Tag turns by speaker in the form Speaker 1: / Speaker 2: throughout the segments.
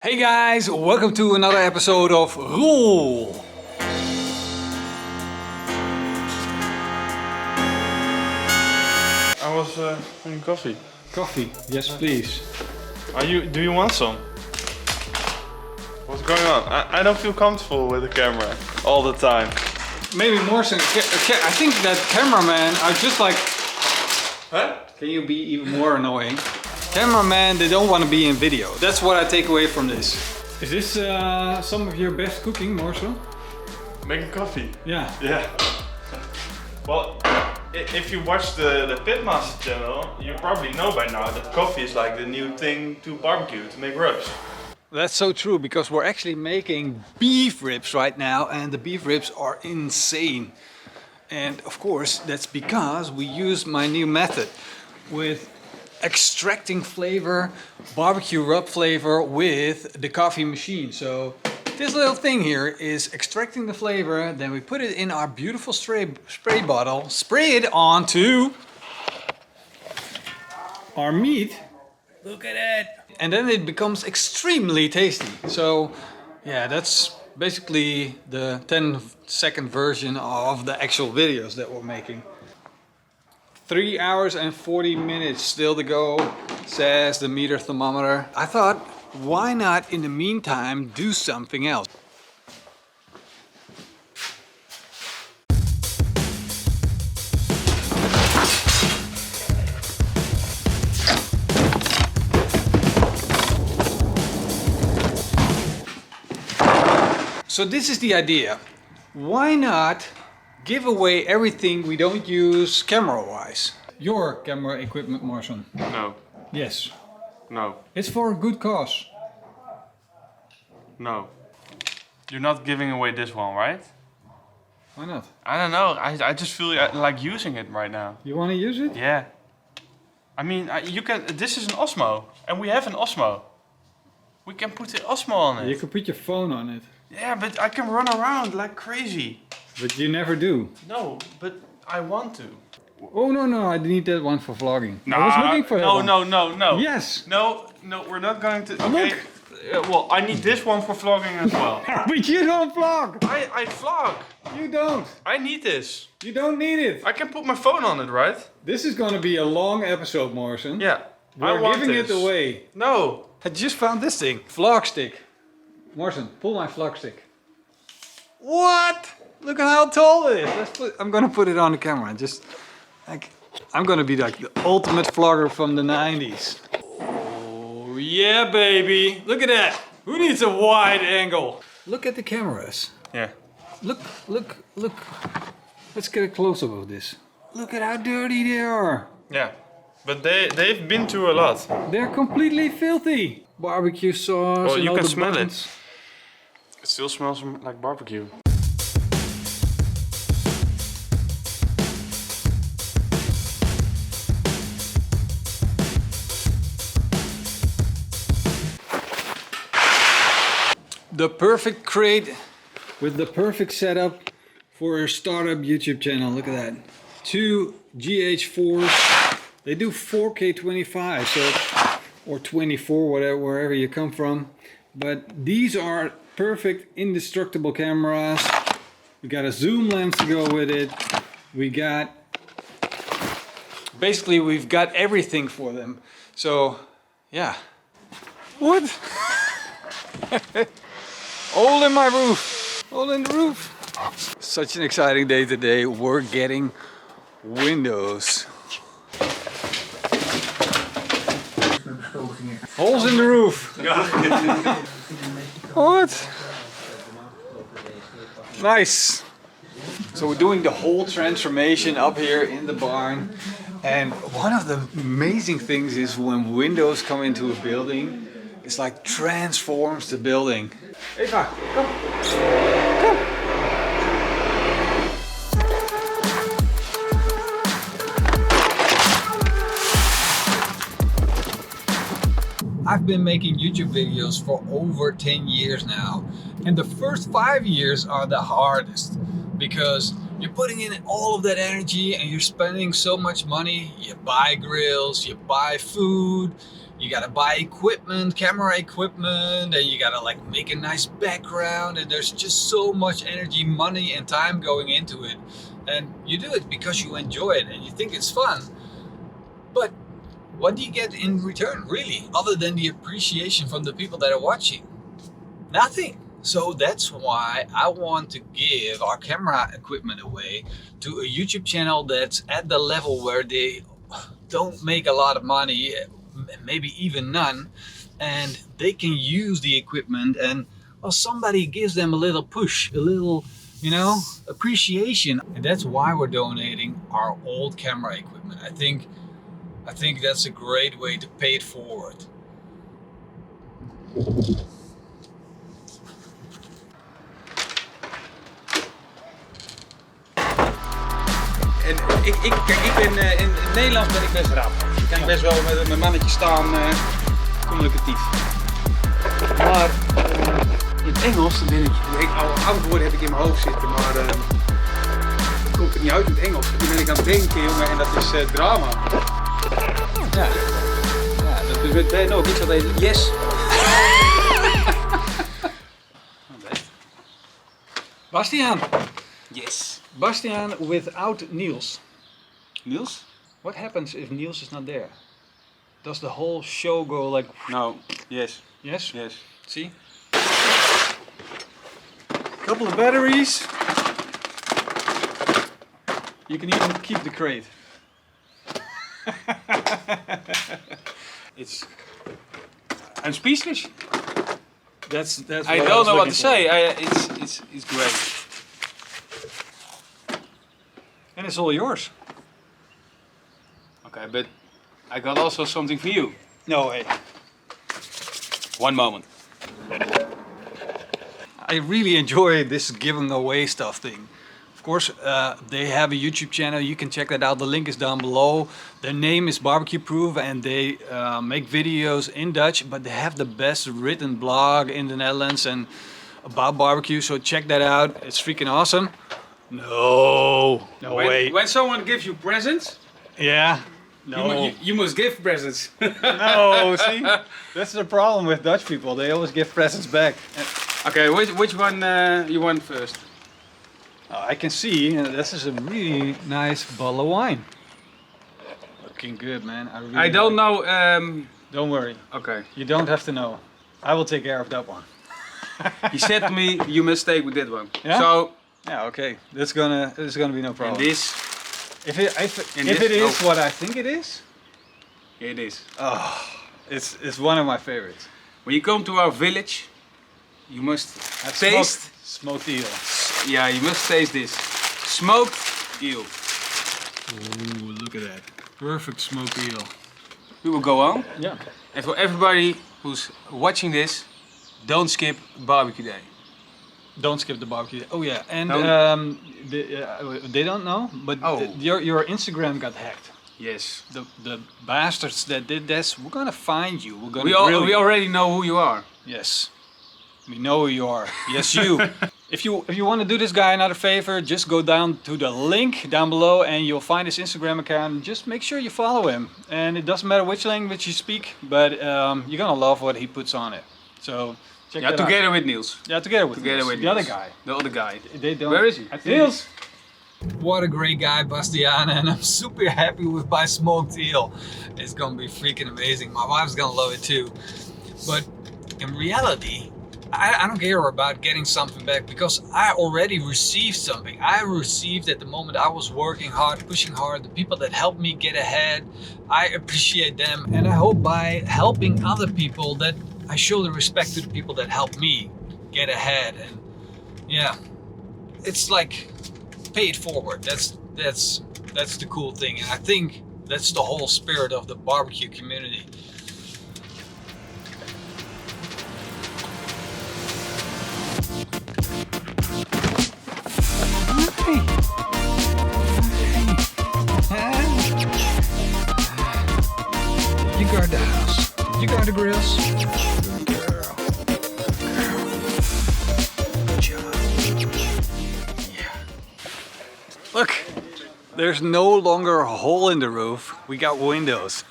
Speaker 1: Hey guys, welcome to another episode of Roll.
Speaker 2: I was having coffee.
Speaker 1: Coffee, yes please.
Speaker 2: Do you want some? What's going on? I don't feel comfortable with the camera all the time.
Speaker 1: Maybe more so. I think that cameramen are just like...
Speaker 2: Huh?
Speaker 1: Can you be even more annoying? Cameramen, they don't want to be in video. That's what I take away from this. Is this some of your best cooking, Marcel?
Speaker 2: Making coffee.
Speaker 1: Yeah.
Speaker 2: Yeah. Well, if you watch the Pitmaster channel, you probably know by now that coffee is like the new thing to barbecue, to make ribs.
Speaker 1: That's so true, because we're actually making beef ribs right now, and the beef ribs are insane. And of course, that's because we use my new method with extracting flavor, barbecue rub flavor with the coffee machine. So this little thing here is extracting the flavor, then we put it in our beautiful spray bottle, spray it onto our meat. Look at it! And then it becomes extremely tasty. So yeah, that's basically the 10-second version of the actual videos that we're making. 3 hours and 40 minutes still to go, says the meter thermometer. I thought, why not in the meantime do something else? So this is the idea. Why not give away everything we don't use camera-wise? Your camera equipment, Marson.
Speaker 2: No.
Speaker 1: Yes.
Speaker 2: No.
Speaker 1: It's for a good cause.
Speaker 2: No. You're not giving away this one, right?
Speaker 1: Why not?
Speaker 2: I don't know. I just feel like using it right now.
Speaker 1: You want to use it?
Speaker 2: Yeah. I mean, you can. This is an Osmo, and we have an Osmo. We can put the Osmo on it.
Speaker 1: You can put your phone on it.
Speaker 2: Yeah, but I can run around like crazy.
Speaker 1: But you never do.
Speaker 2: No, but I want to.
Speaker 1: Oh no, I need that one for vlogging. I was looking for that one.
Speaker 2: No.
Speaker 1: Yes.
Speaker 2: No, we're not going to. Okay. Well, I need this one for vlogging as well.
Speaker 1: But you don't vlog.
Speaker 2: I vlog.
Speaker 1: You don't.
Speaker 2: I need this.
Speaker 1: You don't need it.
Speaker 2: I can put my phone on it, right?
Speaker 1: This is going to be a long episode, Morrison.
Speaker 2: Yeah.
Speaker 1: We're giving it away.
Speaker 2: No.
Speaker 1: I just found this thing. Vlog stick. Morrison, pull my vlog stick. What? Look at how tall it is. I'm gonna put it on the camera. Just like I'm gonna be like the ultimate vlogger from the 90s. Oh yeah, baby. Look at that. Who needs a wide angle? Look at the cameras.
Speaker 2: Yeah.
Speaker 1: Look. Let's get a close up of this. Look at how dirty they are.
Speaker 2: Yeah. But they've been through a lot.
Speaker 1: They're completely filthy. Barbecue sauce.
Speaker 2: Oh,
Speaker 1: and
Speaker 2: you
Speaker 1: all
Speaker 2: can
Speaker 1: the
Speaker 2: smell
Speaker 1: buttons.
Speaker 2: It still smells like barbecue.
Speaker 1: The perfect crate with the perfect setup for a startup YouTube channel. Look at that. 2 GH4s. They do 4K 25, so or 24, whatever, wherever you come from. But these are perfect indestructible cameras. We got a zoom lens to go with it. We got basically we've got everything for them. So yeah. What? Hole in my roof. Hole in the roof. Such an exciting day today. We're getting windows. Holes in the roof. What? Nice. So we're doing the whole transformation up here in the barn. And one of the amazing things is when windows come into a building, it's like transforms the building. Eva, come. Come. I've been making YouTube videos for over 10 years now, and the first 5 years are the hardest because you're putting in all of that energy and you're spending so much money. You buy grills, you buy food, You gotta buy equipment, camera equipment, and you gotta like make a nice background, and there's just so much energy, money and time going into it. And you do it because you enjoy it and you think it's fun. But what do you get in return, really, other than the appreciation from the people that are watching? Nothing. So that's why I want to give our camera equipment away to a YouTube channel that's at the level where they don't make a lot of money, maybe even none, and they can use the equipment, and well, somebody gives them a little push, a little, you know, appreciation. And that's why we're donating our old camera equipment. I think that's a great way to pay it forward.
Speaker 3: En ik ben in het Nederlands ben ik best rap. Ik kan best wel met mijn mannetje staan communicatief. Maar in het Engels ben ik al antwoorden heb ik in mijn hoofd zitten, maar dan komt het niet uit in het Engels. Dan ben ik aan het denken, jongen, en dat is drama. Ja. Dus met Ben ook. Ik zat even, yes.
Speaker 1: Bastiaan.
Speaker 3: Yes.
Speaker 1: Bastiaan without Niels.
Speaker 3: Niels?
Speaker 1: What happens if Niels is not there? Does the whole show go like...
Speaker 3: No, yes.
Speaker 1: Yes?
Speaker 3: Yes.
Speaker 1: See? Couple of batteries. You can even keep the crate.
Speaker 3: I'm speechless.
Speaker 1: That's
Speaker 3: I
Speaker 1: what
Speaker 3: don't
Speaker 1: was
Speaker 3: know what
Speaker 1: looking
Speaker 3: to
Speaker 1: for.
Speaker 3: say. It's great.
Speaker 1: And it's all yours.
Speaker 3: Okay, but I got also something for you.
Speaker 1: No way.
Speaker 3: One moment.
Speaker 1: I really enjoy this giving away stuff thing. Of course, they have a YouTube channel. You can check that out. The link is down below. Their name is Barbecue Proof, and they make videos in Dutch, but they have the best written blog in the Netherlands and about barbecue. So check that out. It's freaking awesome. No way.
Speaker 3: When someone gives you presents,
Speaker 1: Yeah. No.
Speaker 3: you must give presents.
Speaker 1: No. See, that's the problem with Dutch people. They always give presents back.
Speaker 3: Okay, which one you want first?
Speaker 1: I can see this is a really nice bottle of wine. Looking good, man. Really
Speaker 3: I don't know.
Speaker 1: Don't worry.
Speaker 3: Okay.
Speaker 1: You don't have to know. I will take care of that one.
Speaker 3: He said to me, you must stay with that one.
Speaker 1: Yeah?
Speaker 3: So,
Speaker 1: Yeah. Okay. That's gonna be no
Speaker 3: and
Speaker 1: problem.
Speaker 3: this,
Speaker 1: If it is
Speaker 3: oh.
Speaker 1: what I think it is,
Speaker 3: here it is.
Speaker 1: it's one of my favorites.
Speaker 3: When you come to our village, you must
Speaker 1: I've
Speaker 3: taste.
Speaker 1: smoked eel.
Speaker 3: Yeah, you must taste this. Smoked eel.
Speaker 1: Ooh, look at that. Perfect smoked eel.
Speaker 3: We will go on.
Speaker 1: Yeah.
Speaker 3: And for everybody who's watching this, don't skip barbecue day.
Speaker 1: Don't skip the barbecue. Oh yeah, and
Speaker 3: Don't-
Speaker 1: they don't know, but
Speaker 3: Oh.
Speaker 1: your Instagram got hacked.
Speaker 3: Yes.
Speaker 1: The bastards that did this, we're gonna find you. We're gonna
Speaker 3: We already know who you are.
Speaker 1: Yes, we know who you are. Yes, you. If you want to do this guy another favor, just go down to the link down below and you'll find his Instagram account. Just make sure you follow him. And it doesn't matter which language you speak, but you're gonna love what he puts on it. So check
Speaker 3: Yeah,
Speaker 1: that out.
Speaker 3: together with Niels.
Speaker 1: Yeah, together with
Speaker 3: Together
Speaker 1: Niels,
Speaker 3: with
Speaker 1: the other
Speaker 3: Niels.
Speaker 1: guy.
Speaker 3: The other guy.
Speaker 1: They don't.
Speaker 3: Where is he?
Speaker 1: I think
Speaker 3: Niels.
Speaker 1: What a great guy, Bastiaan, and I'm super happy with my smoked eel. It's gonna be freaking amazing. My wife's gonna love it too. But in reality, I don't care about getting something back because I already received something. I received at the moment I was working hard, pushing hard, the people that helped me get ahead. I appreciate them, and I hope by helping other people that I show the respect to the people that helped me get ahead. And yeah, it's like pay it forward. That's the cool thing, and I think that's the whole spirit of the barbecue community. You guard the house. You guard the grills. Girl. Good job. Yeah. Look, there's no longer a hole in the roof. We got windows.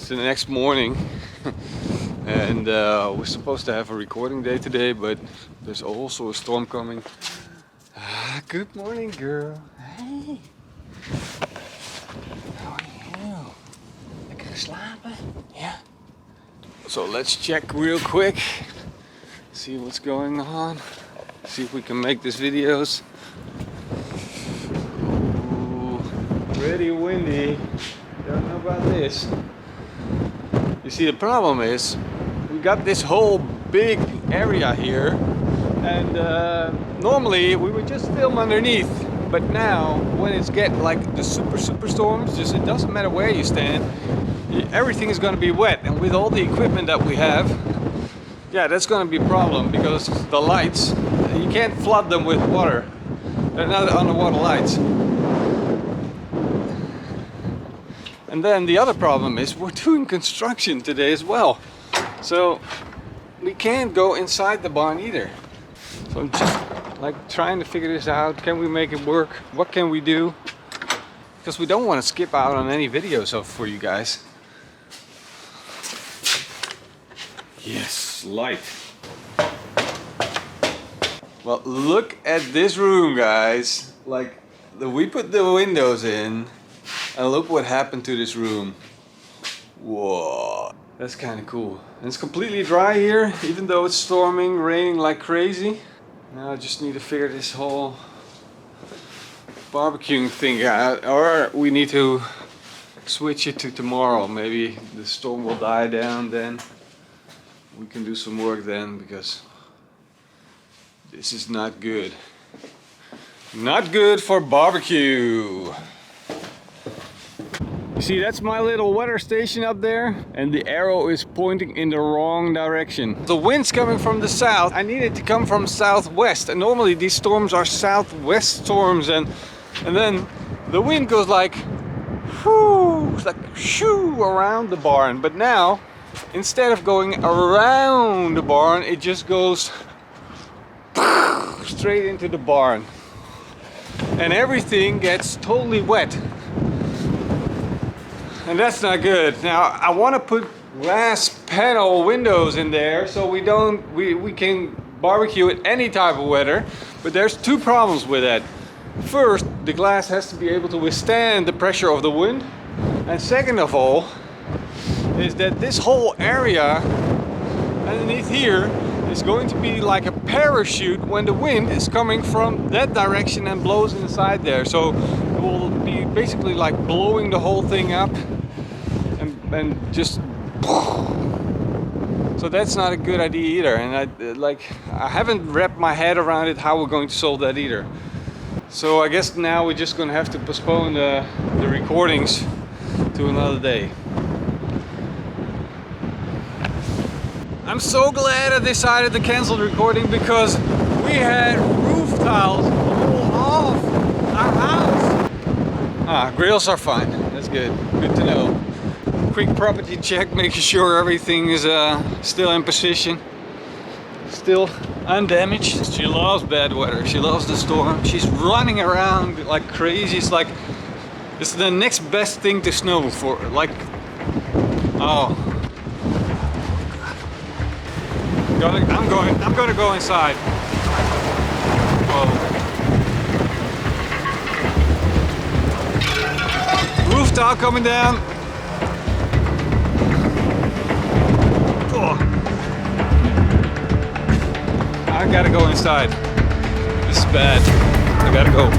Speaker 1: It's the next morning and we're supposed to have a recording day today, but there's also a storm coming. Good morning, girl. Hey. How are you? Lekker geslapen? Yeah. So let's check real quick. See what's going on. See if we can make these videos. Ooh, pretty windy. Don't know about this. You see, the problem is we got this whole big area here, and normally we would just film underneath, but now when it's get like the super storms, just it doesn't matter where you stand, everything is going to be wet. And with all the equipment that we have, yeah, that's going to be a problem, because the lights, you can't flood them with water. They're not underwater lights. And then the other problem is we're doing construction today as well. So we can't go inside the barn either. So I'm just like trying to figure this out. Can we make it work? What can we do? Because we don't want to skip out on any videos for you guys. Yes, light. Well, look at this room, guys. Like, we put the windows in, and look what happened to this room. Whoa, that's kind of cool. And it's completely dry here, even though it's storming, raining like crazy. Now I just need to figure this whole barbecuing thing out, or we need to switch it to tomorrow. Maybe the storm will die down then. We can do some work then, because this is not good. Not good for barbecue. You see, that's my little weather station up there, and the arrow is pointing in the wrong direction. The wind's coming from the south. I need it to come from southwest, and normally these storms are southwest storms, and then the wind goes like, whoo, it's like shoo around the barn. But now, instead of going around the barn, it just goes straight into the barn, and everything gets totally wet. And that's not good. Now I want to put glass panel windows in there so we can barbecue at any type of weather, but there's two problems with that. First, the glass has to be able to withstand the pressure of the wind, and second of all is that this whole area underneath here is going to be like a parachute when the wind is coming from that direction and blows inside there. So it will be basically like blowing the whole thing up and just, so that's not a good idea either. And I haven't wrapped my head around it how we're going to solve that either. So I guess now we're just going to have to postpone the recordings to another day. I'm so glad I decided to cancel the recording, because we had roof tiles all off our house. Grills are fine. That's good. Good to know. Quick property check, making sure everything is still in position, still undamaged. She loves bad weather. She loves the storm. She's running around like crazy. It's like it's the next best thing to snow for. Like, oh. I'm gonna go inside. Whoa. Roof tile coming down. Oh. I gotta go inside. This is bad. I gotta go.